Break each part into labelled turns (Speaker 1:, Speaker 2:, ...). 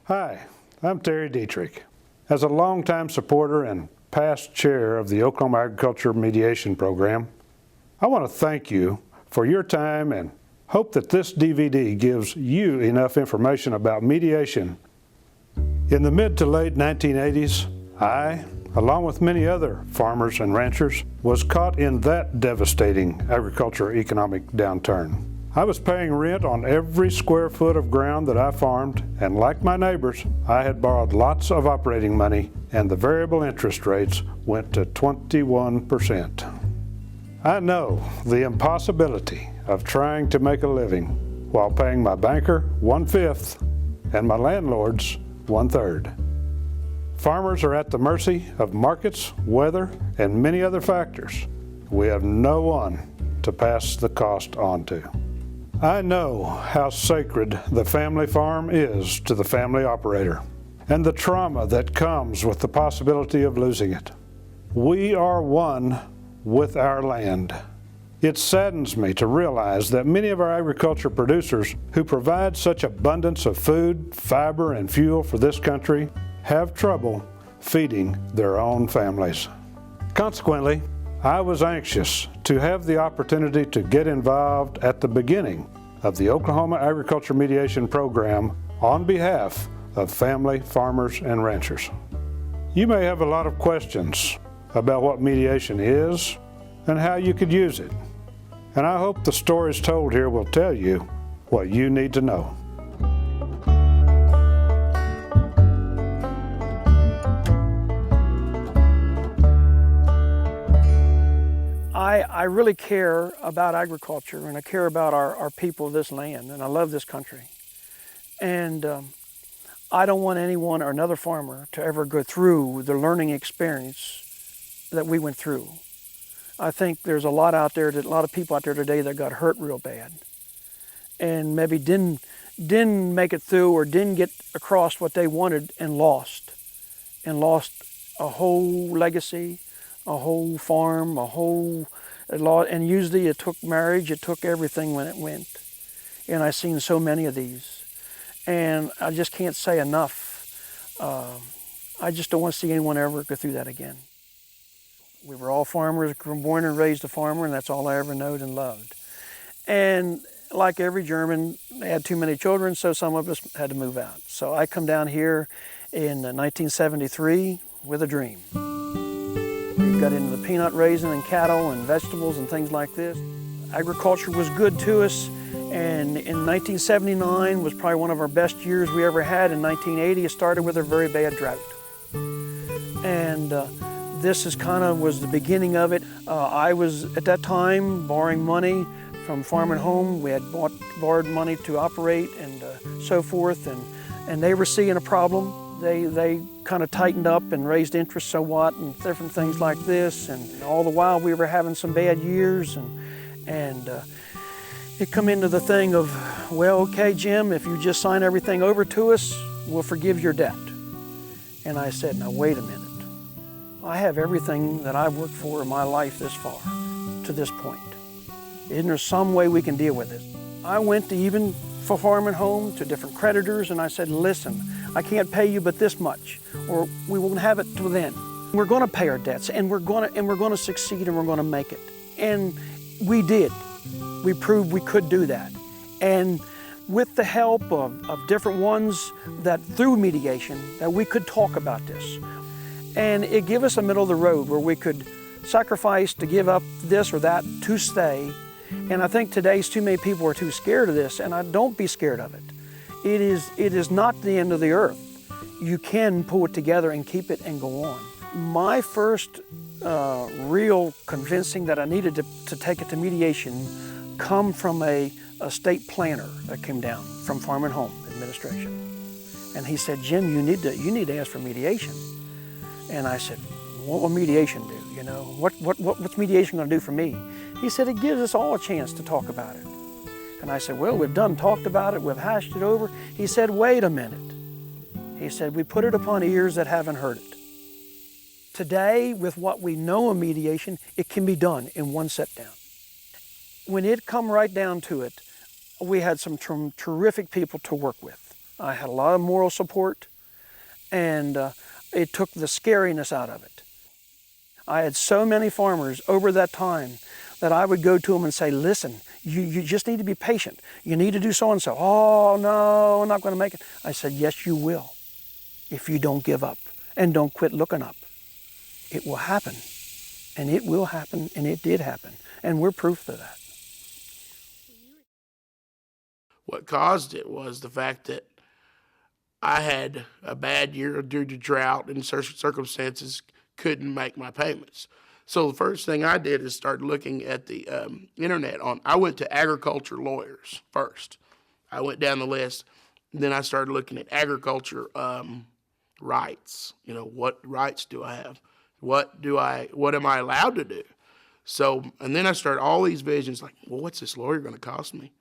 Speaker 1: Hi, I'm Terry Dietrich. As a longtime supporter and past chair of the Oklahoma Agriculture Mediation Program, I want to thank you for your time and hope that this DVD gives you enough information about mediation. In the mid to late 1980s, I, along with many other farmers and ranchers, was caught in that devastating agriculture economic downturn. I was paying rent on every square foot of ground that I farmed, and like my neighbors, I had borrowed lots of operating money, and the variable interest rates went to 21%. I know the impossibility of trying to make a living while paying my banker 1/5 and my landlords 1/3. Farmers are at the mercy of markets, weather, and many other factors. We have no one to pass the cost on to. I know how sacred the family farm is to the family operator and the trauma that comes with the possibility of losing it. We are one with our land. It saddens me to realize that many of our agriculture producers who provide such abundance of food, fiber, and fuel for this country have trouble feeding their own families. Consequently, I was anxious to have the opportunity to get involved at the beginning of the Oklahoma Agriculture Mediation Program on behalf of family farmers and ranchers. You may have a lot of questions about what mediation is and how you could use it, and I hope the stories told here will tell you what you need to know.
Speaker 2: I really care about agriculture, and I care about our people of this land, and I love this country. And I don't want anyone or another farmer to ever go through the learning experience that we went through. I think there's a lot of people out there today that got hurt real bad and maybe didn't make it through or didn't get across what they wanted and lost a whole legacy, a whole farm, and usually it took marriage, it took everything when it went. And I've seen so many of these. And I just can't say enough. I just don't want to see anyone ever go through that again. We were all farmers, born and raised a farmer, and that's all I ever knowed and loved. And like every German, they had too many children, so some of us had to move out. So I come down here in 1973 with a dream. We got into the peanut raising and cattle and vegetables and things like this. Agriculture was good to us, and in 1979 was probably one of our best years we ever had. In 1980, it started with a very bad drought. And this was the beginning of it. I was, at that time, borrowing money from Farm and Home. We had borrowed money to operate and so forth, and they were seeing a problem. They kind of tightened up and raised interest somewhat and different things like this, and all the while we were having some bad years, and it come into the thing of, well, okay, Jim, if you just sign everything over to us, we'll forgive your debt. And I said, now wait a minute. I have everything that I've worked for in my life this far, to this point. Isn't there some way we can deal with it? I went to even for Farm and Home to different creditors, and I said, listen, I can't pay you but this much, or we won't have it till then. We're going to pay our debts, and we're going to succeed, and we're going to make it. And we did. We proved we could do that. And with the help of different ones that through mediation, that we could talk about this. And it gave us a middle of the road where we could sacrifice to give up this or that to stay. And I think today's too many people are too scared of this, and don't be scared of it. It is not the end of the earth. You can pull it together and keep it and go on. My first real convincing that I needed to take it to mediation come from a state planner that came down from Farm and Home Administration. And he said, Jim, you need to ask for mediation. And I said, what will mediation do? You know, what's mediation going to do for me? He said, it gives us all a chance to talk about it. And I said, well, we've talked about it, we've hashed it over. He said, wait a minute. He said, we put it upon ears that haven't heard it. Today, with what we know of mediation, it can be done in one sit down. When it come right down to it, we had some terrific people to work with. I had a lot of moral support, and it took the scariness out of it. I had so many farmers over that time that I would go to them and say, listen, you just need to be patient. You need to do so-and-so. Oh, no, I'm not going to make it. I said, yes, you will, if you don't give up and don't quit looking up. It will happen, and it will happen, and it did happen, and we're proof of that.
Speaker 3: What caused it was the fact that I had a bad year due to drought and certain circumstances, couldn't make my payments. So the first thing I did is start looking at the internet. I went to agriculture lawyers first. I went down the list. Then I started looking at agriculture rights. You know, what rights do I have? What am I allowed to do? So, and then I started all these visions like, well, what's this lawyer going to cost me?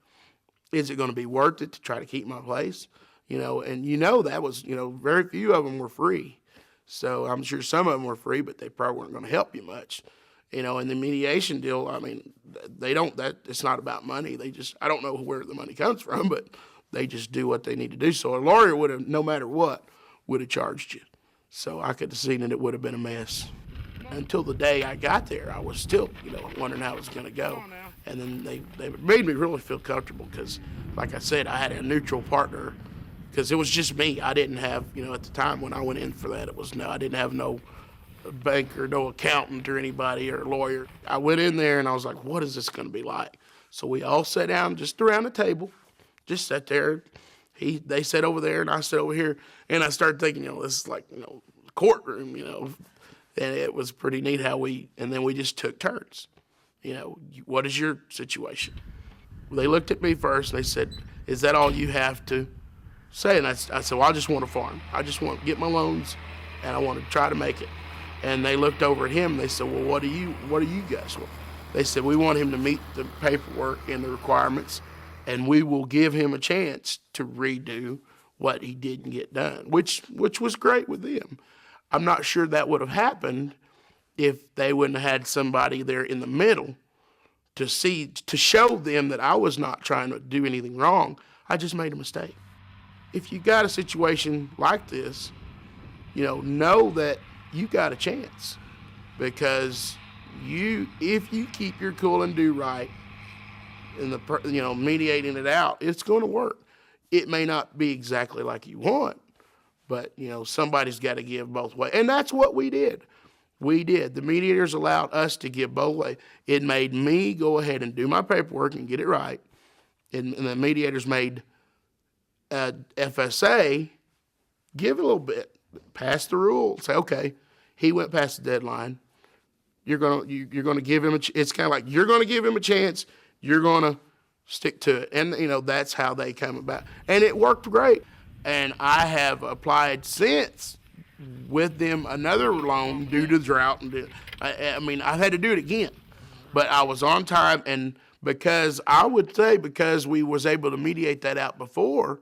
Speaker 3: Is it going to be worth it to try to keep my place? You know, and that was, very few of them were free. So I'm sure some of them were free, but they probably weren't going to help you much. And the mediation deal, I mean, it's not about money. I don't know where the money comes from, but they just do what they need to do. So a lawyer would have, no matter what, would have charged you. So I could have seen that it would have been a mess. Until the day I got there, I was still, wondering how it was going to go. And then they made me really feel comfortable because, like I said, I had a neutral partner because it was just me. I didn't have, at the time when I went in for that, I didn't have no banker, no accountant or anybody or lawyer. I went in there and I was like, what is this going to be like? So we all sat down just around the table, just sat there. They sat over there and I sat over here. And I started thinking, this is like, courtroom, and it was pretty neat and then we just took turns. What is your situation? They looked at me first and they said, is that all you have to say? And I said, well, I just want to farm. I just want to get my loans and I want to try to make it. And they looked over at him and they said, well, what do you guys want? They said, we want him to meet the paperwork and the requirements and we will give him a chance to redo what he didn't get done, which was great with them. I'm not sure that would have happened if they wouldn't have had somebody there in the middle to show them that I was not trying to do anything wrong. I just made a mistake. If you got a situation like this, know that you got a chance because if you keep your cool and do right and mediating it out, it's going to work. It may not be exactly like you want, but somebody's got to give both ways. And that's what we did. The mediators allowed us to give both ways. It made me go ahead and do my paperwork and get it right. And the mediators made FSA give it a little bit, pass the rule, say, okay, he went past the deadline. You're gonna give him it's kind of like you're gonna give him a chance. You're gonna stick to it, and that's how they come about, and it worked great. And I have applied since with them another loan due to drought, and I've had to do it again, but I was on time, and because we was able to mediate that out before,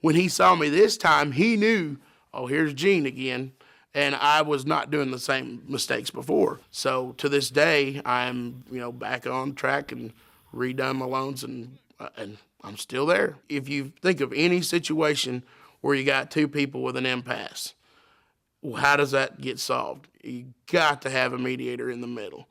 Speaker 3: when he saw me this time, he knew, oh, here's Gene again, and I was not doing the same mistakes before. So to this day, I'm back on track and redone my loans, and I'm still there. If you think of any situation where you got two people with an impasse, well, how does that get solved? You got to have a mediator in the middle.